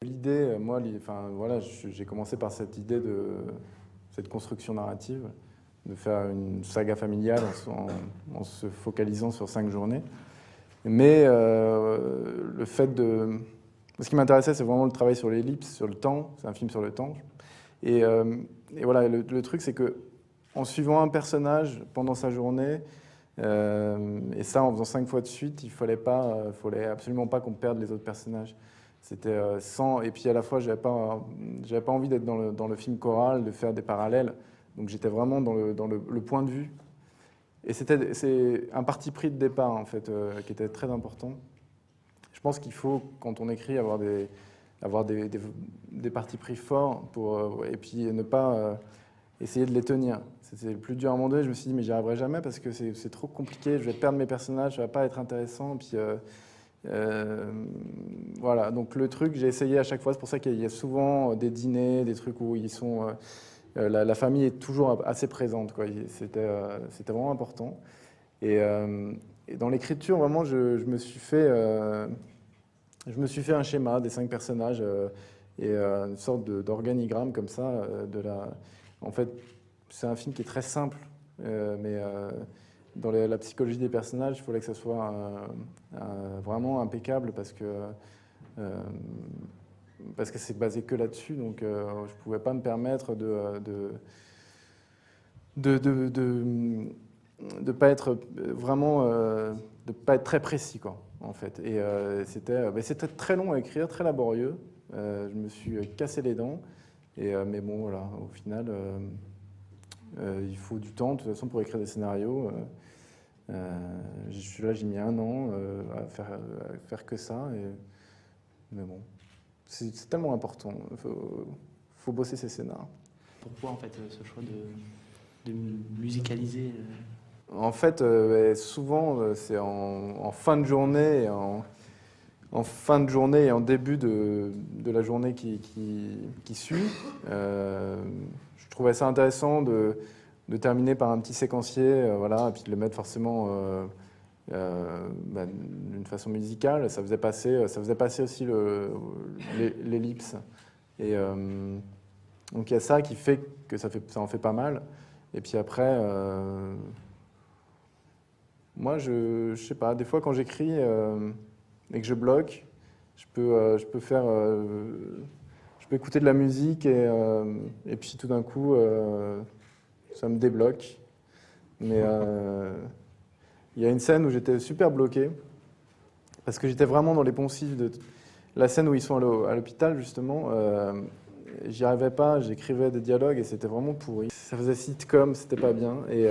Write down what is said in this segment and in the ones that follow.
L'idée, moi, enfin, voilà, j'ai commencé par cette idée de cette construction narrative, de faire une saga familiale en se focalisant sur 5 journées. Mais le fait de... Ce qui m'intéressait, c'est vraiment le travail sur l'ellipse, sur le temps. C'est un film sur le temps. Et, et voilà, le truc, c'est que en suivant un personnage pendant sa journée, et ça en faisant 5 fois de suite, il fallait absolument pas qu'on perde les autres personnages. C'était sans... Et puis à la fois, j'avais pas envie d'être dans le film choral, de faire des parallèles. Donc j'étais vraiment dans le point de vue. Et c'est un parti pris de départ, en fait, qui était très important. Je pense qu'il faut, quand on écrit, avoir des partis pris forts et puis ne pas essayer de les tenir. C'était le plus dur à un moment donné. Je me suis dit, mais j'y arriverai jamais parce que c'est trop compliqué. Je vais perdre mes personnages, ça va pas être intéressant. Puis, voilà, donc le truc, j'ai essayé à chaque fois. C'est pour ça qu'il y a souvent des dîners, des trucs où ils sont... la famille est toujours assez présente, quoi. C'était vraiment important. Et dans l'écriture, vraiment, je me suis fait un schéma des 5 personnages et une sorte d'organigramme comme ça. En fait, c'est un film qui est très simple, mais dans la psychologie des personnages, il fallait que ça soit vraiment impeccable parce que c'est basé que là-dessus, donc je ne pouvais pas me permettre de pas être vraiment, de pas être très précis, quoi, en fait. Et c'était très long à écrire, très laborieux. Je me suis cassé les dents. Mais bon, voilà, au final, il faut du temps, de toute façon, pour écrire des scénarios. J'ai mis 1 an à faire que ça. Mais bon, c'est tellement important. Faut bosser ses scénarios. Pourquoi en fait ce choix de musicaliser En fait, souvent, c'est en fin de journée, en fin de journée et en début de la journée qui suit. Je trouvais ça intéressant de terminer par un petit séquencier, voilà, et puis de le mettre forcément d'une façon musicale. Ça faisait passer aussi l'ellipse. Et donc il y a ça qui fait que ça en fait pas mal. Et puis après, moi, je sais pas, des fois quand j'écris et que je bloque, je peux écouter de la musique et puis tout d'un coup, ça me débloque. Mais il y a une scène où j'étais super bloqué parce que j'étais vraiment dans les poncifs de la scène où ils sont à l'hôpital, justement. J'y arrivais pas, j'écrivais des dialogues et c'était vraiment pourri. Ça faisait sitcom, c'était pas bien. Et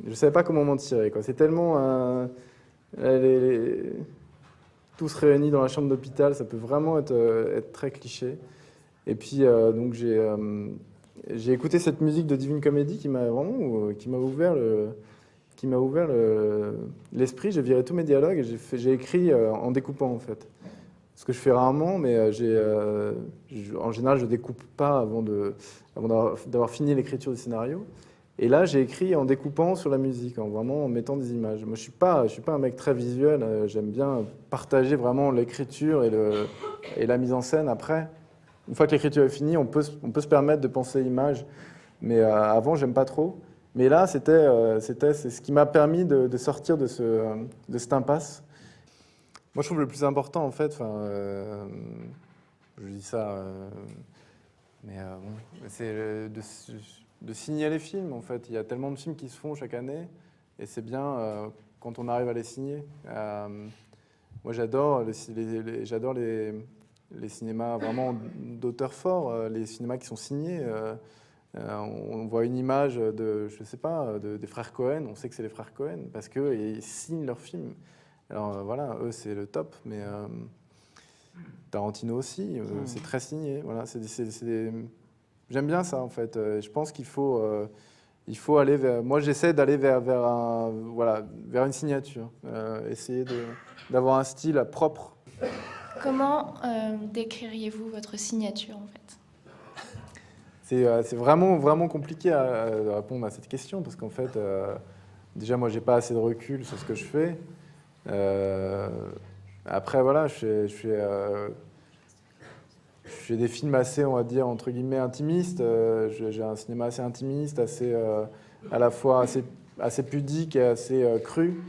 je savais pas comment m'en tirer, quoi. C'est tellement... tous réunis dans la chambre d'hôpital, ça peut vraiment être très cliché. Et puis, donc, j'ai écouté cette musique de Divine Comedy qui m'a ouvert l'esprit. J'ai viré tous mes dialogues et j'ai écrit en découpant, en fait. Ce que je fais rarement, mais en général, je découpe pas avant d'avoir fini l'écriture du scénario. Et là, j'ai écrit en découpant sur la musique, vraiment en mettant des images. Moi, je suis pas un mec très visuel. J'aime bien partager vraiment l'écriture et la mise en scène après. Une fois que l'écriture est finie, on peut se permettre de penser images. Mais avant, j'aime pas trop. Mais là, c'est ce qui m'a permis de sortir de cette impasse. Moi, je trouve le plus important, en fait, je dis ça, mais bon, c'est de signer les films, en fait. Il y a tellement de films qui se font chaque année, et c'est bien quand on arrive à les signer. Moi, j'adore les cinémas vraiment d'auteurs forts, les cinémas qui sont signés. On voit une image je sais pas, des frères Cohen, on sait que c'est les frères Cohen, parce qu'ils signent leurs films. Alors voilà, eux, c'est le top, mais Tarantino aussi, c'est très signé. Voilà, j'aime bien ça, en fait. Je pense qu'il faut aller vers... Moi, j'essaie d'aller vers une signature, essayer d'avoir un style propre. Comment décririez-vous votre signature, en fait? C'est vraiment, vraiment compliqué à répondre à cette question, parce qu'en fait, déjà, moi, j'ai pas assez de recul sur ce que je fais. Après, voilà, j'ai des films assez, on va dire, entre guillemets, intimistes. J'ai un cinéma assez intimiste, assez, à la fois assez pudique et assez cru,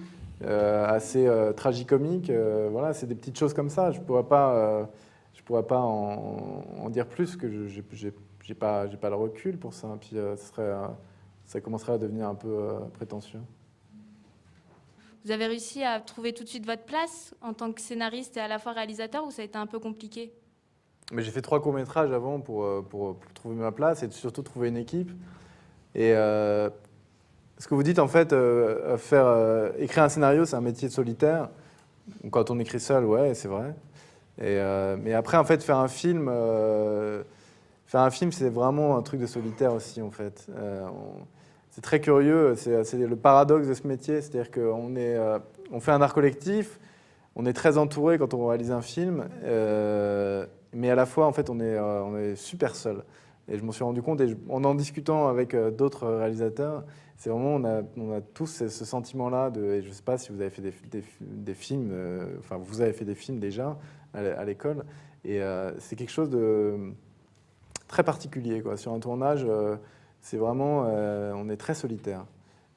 assez tragicomique. Voilà, c'est des petites choses comme ça. Je pourrais pas en dire plus, que j'ai pas le recul pour ça. Puis ça commencerait à devenir un peu prétentieux. Vous avez réussi à trouver tout de suite votre place en tant que scénariste et à la fois réalisateur, ou ça a été un peu compliqué? Mais j'ai fait 3 courts-métrages avant pour trouver ma place et surtout trouver une équipe. Et ce que vous dites, en fait, écrire un scénario, c'est un métier solitaire. Quand on écrit seul, ouais, c'est vrai. Mais après, en fait, faire un film, c'est vraiment un truc de solitaire aussi, en fait. C'est très curieux, c'est le paradoxe de ce métier, c'est-à-dire on fait un art collectif, on est très entouré quand on réalise un film, mais à la fois, en fait, on est super seul. Et je m'en suis rendu compte, en discutant avec d'autres réalisateurs, c'est vraiment, on a tous ce sentiment-là, et je ne sais pas si vous avez fait des films, enfin, vous avez fait des films déjà à l'école, et c'est quelque chose de très particulier, quoi. Sur un tournage, c'est vraiment, on est très solitaire,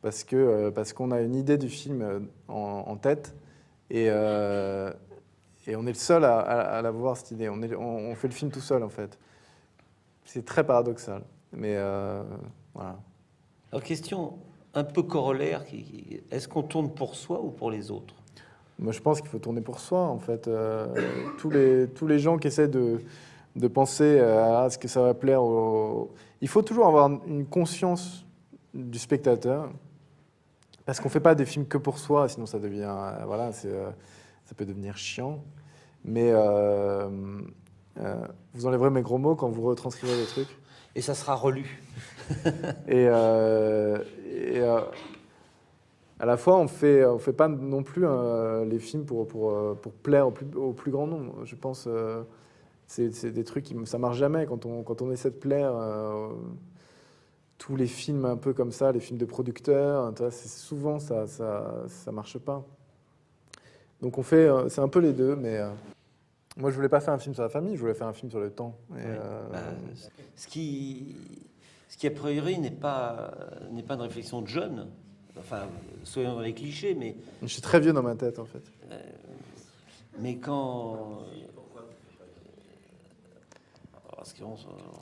parce qu'on a une idée du film en tête, et on est le seul à l'avoir, cette idée. On fait le film tout seul, en fait. C'est très paradoxal, mais voilà. Alors, question un peu corollaire, est-ce qu'on tourne pour soi ou pour les autres? Moi, je pense qu'il faut tourner pour soi, en fait. Tous les gens qui essaient de penser à ce que ça va plaire Il faut toujours avoir une conscience du spectateur, parce qu'on ne fait pas des films que pour soi, sinon ça devient... voilà, ça peut devenir chiant. Mais vous enlèverez mes gros mots quand vous retranscrivez les trucs. Et ça sera relu. Et à la fois, on fait pas non plus les films pour plaire au plus grand nombre. Je pense c'est des trucs ça marche jamais quand on essaie de plaire. Tous les films un peu comme ça, les films de producteurs, souvent ça marche pas. Donc c'est un peu les deux, mais moi je voulais pas faire un film sur la famille, je voulais faire un film sur le temps. Ce qui a priori n'est pas une réflexion de jeune. Enfin, soyons dans les clichés, mais... Je suis très vieux dans ma tête, en fait. Mais quand...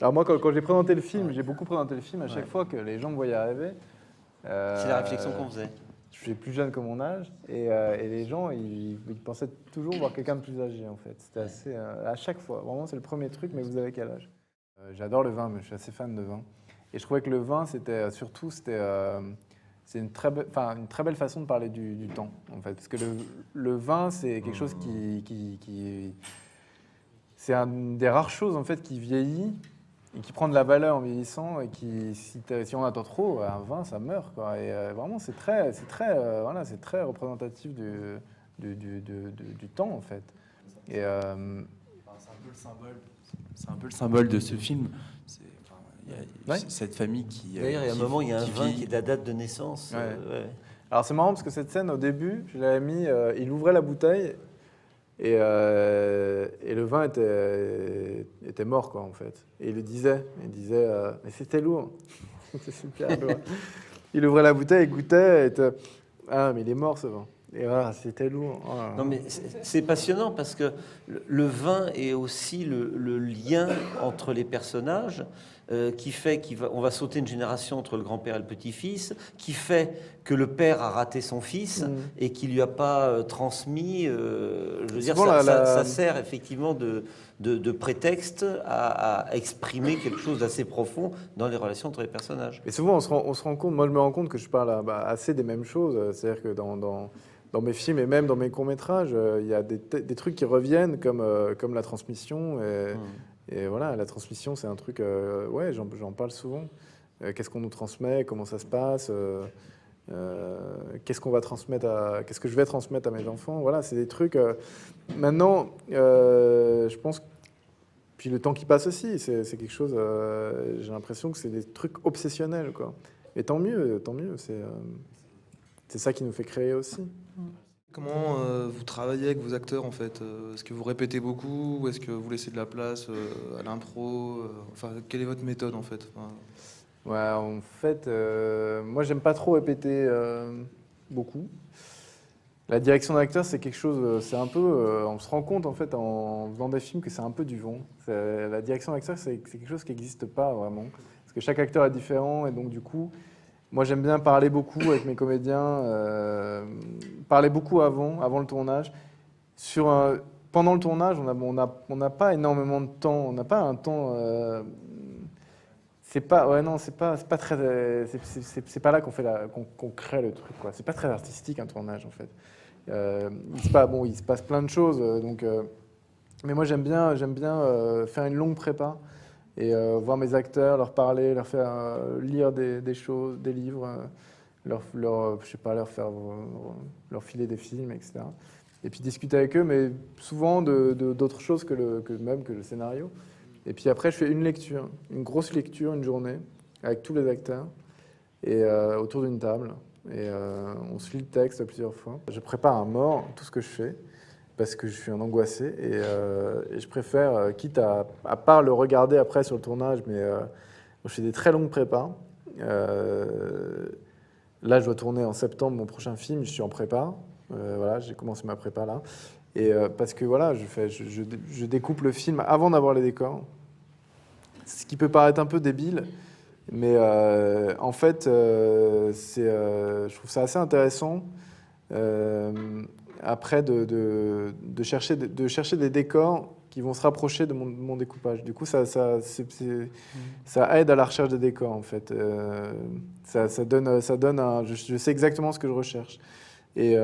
Alors moi, quand j'ai présenté le film, j'ai beaucoup présenté le film à chaque fois que les gens me voyaient arriver. C'est la réflexion qu'on faisait. Je suis plus jeune que mon âge, et les gens, ils pensaient toujours voir quelqu'un de plus âgé, en fait. C'était assez... à chaque fois, vraiment, c'est le premier truc, mais vous avez quel âge? J'adore le vin, mais je suis assez fan de vin. Et je trouvais que le vin, c'est une très belle façon de parler du temps, en fait. Parce que le vin, c'est quelque chose c'est une des rares choses, en fait, qui vieillit et qui prend de la valeur en vieillissant, et si on attend trop, un vin, ça meurt, quoi. Et vraiment, c'est très représentatif du temps, en fait. Et c'est un peu le symbole. C'est un peu le symbole de ce film. Cette famille qui... D'ailleurs, il y a un moment, il y a un vin qui est la date de naissance. Ouais. Alors, c'est marrant parce que cette scène, au début, je l'avais mis... il ouvrait la bouteille et le vin était mort, quoi, en fait. Et il disait mais c'était lourd. C'était super lourd. Il ouvrait la bouteille, il goûtait, et ah, mais il est mort, ce vin. Et voilà, c'était lourd. Oh là là. Non, mais c'est passionnant parce que le vin est aussi le lien entre les personnages, qui fait qu'on va sauter une génération entre le grand-père et le petit-fils, qui fait que le père a raté son fils et qu'il lui a pas transmis. Je veux dire, ça sert effectivement de prétexte à exprimer quelque chose d'assez profond dans les relations entre les personnages. Et souvent, on se rend compte, moi je me rends compte que je parle assez des mêmes choses. C'est-à-dire que dans mes films et même dans mes courts-métrages, il y a des trucs qui reviennent comme la transmission. Et voilà, la transmission, c'est un truc, ouais, j'en parle souvent. Qu'est-ce qu'on nous transmet, comment ça se passe, qu'est-ce que je vais transmettre à mes enfants. Voilà, c'est des trucs. Maintenant, je pense, puis le temps qui passe aussi, c'est quelque chose. J'ai l'impression que c'est des trucs obsessionnels, quoi. Et tant mieux, c'est ça qui nous fait créer aussi. Comment vous travaillez avec vos acteurs en fait? Est-ce que vous répétez beaucoup ou est-ce que vous laissez de la place à l'impro? Enfin, quelle est votre méthode en fait? Enfin, Ouais, en fait, moi, j'aime pas trop répéter beaucoup. La direction d'acteur, c'est quelque chose, c'est un peu, on se rend compte en fait en faisant des films que c'est un peu du vent. La direction d'acteur, c'est quelque chose qui n'existe pas vraiment, parce que chaque acteur est différent et donc du coup, moi j'aime bien parler beaucoup avec mes comédiens, parler beaucoup avant le tournage. Pendant le tournage, on n'a pas énormément de temps, on n'a pas un temps. C'est pas, ouais, non, c'est pas très, c'est pas là qu'on crée le truc, quoi. C'est pas très artistique un tournage en fait. Il se passe plein de choses, mais moi j'aime bien faire une longue prépa et voir mes acteurs, leur parler, leur faire lire des choses, des livres, je sais pas, leur filer des films, etc. Et puis discuter avec eux, mais souvent d'autres choses que le scénario. Et puis après, je fais une lecture, une grosse lecture, une journée, avec tous les acteurs, et autour d'une table. Et on se lit le texte plusieurs fois. Je prépare à mort tout ce que je fais, parce que je suis un angoissé. Et je préfère, quitte à part le regarder après sur le tournage, mais je fais des très longues prépas. Là, je dois tourner en septembre mon prochain film, je suis en prépa. Voilà, j'ai commencé ma prépa là. Et parce que voilà, je découpe le film avant d'avoir les décors. Ce qui peut paraître un peu débile, mais en fait, je trouve ça assez intéressant après de chercher des décors qui vont se rapprocher de mon découpage. Du coup, ça aide à la recherche des décors en fait. Ça donne je sais exactement ce que je recherche. Et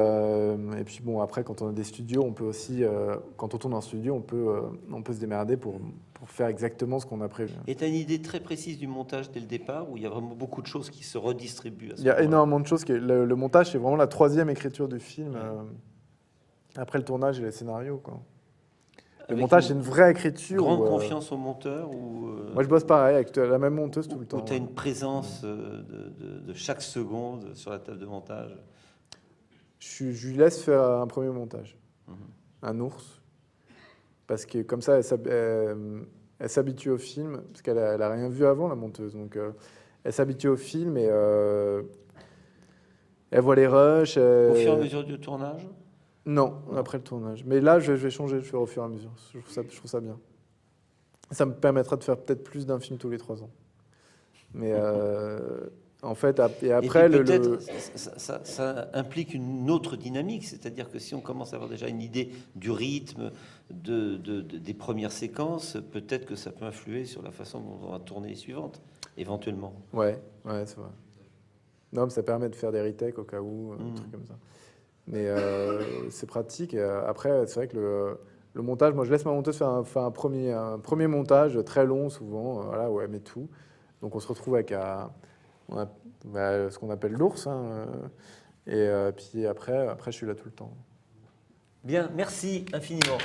puis bon, après, quand on a des studios, on peut aussi, quand on tourne en studio, on peut se démerder pour faire exactement ce qu'on a prévu. Et tu as une idée très précise du montage dès le départ, où il y a vraiment beaucoup de choses qui se redistribuent à ce Il y a moment-là? énormément de choses. Le montage, c'est vraiment la troisième écriture du film, après le tournage et les scénarios, quoi. Le Avec montage, c'est une vraie écriture. grande où, confiance au monteur ou moi, je bosse pareil, avec la même monteuse tout le temps. tu as une présence de chaque seconde sur la table de montage? Je lui laisse faire un premier montage, un ours, parce que comme ça, elle s'habitue au film, parce qu'elle a rien vu avant, la monteuse. Donc, elle s'habitue au film et elle voit les rushs. Au fur et à mesure du tournage? Non, après le tournage. Mais là, je vais changer, je vais faire au fur et à mesure. Je trouve ça bien. Ça me permettra de faire peut-être plus d'un film tous les 3 ans. Mais en fait, et après, et puis peut-être ça implique une autre dynamique, c'est-à-dire que si on commence à avoir déjà une idée du rythme des premières séquences, peut-être que ça peut influer sur la façon dont on va tourner les suivantes, éventuellement. Ouais, c'est vrai. Non, mais ça permet de faire des retakes au cas où, un truc comme ça. Mais c'est pratique. Et, après, c'est vrai que le montage, moi, je laisse ma monteuse faire un premier montage très long, souvent, voilà, où elle met tout. Donc, on se retrouve avec ce qu'on appelle l'ours. Et puis après, je suis là tout le temps. Bien, merci infiniment.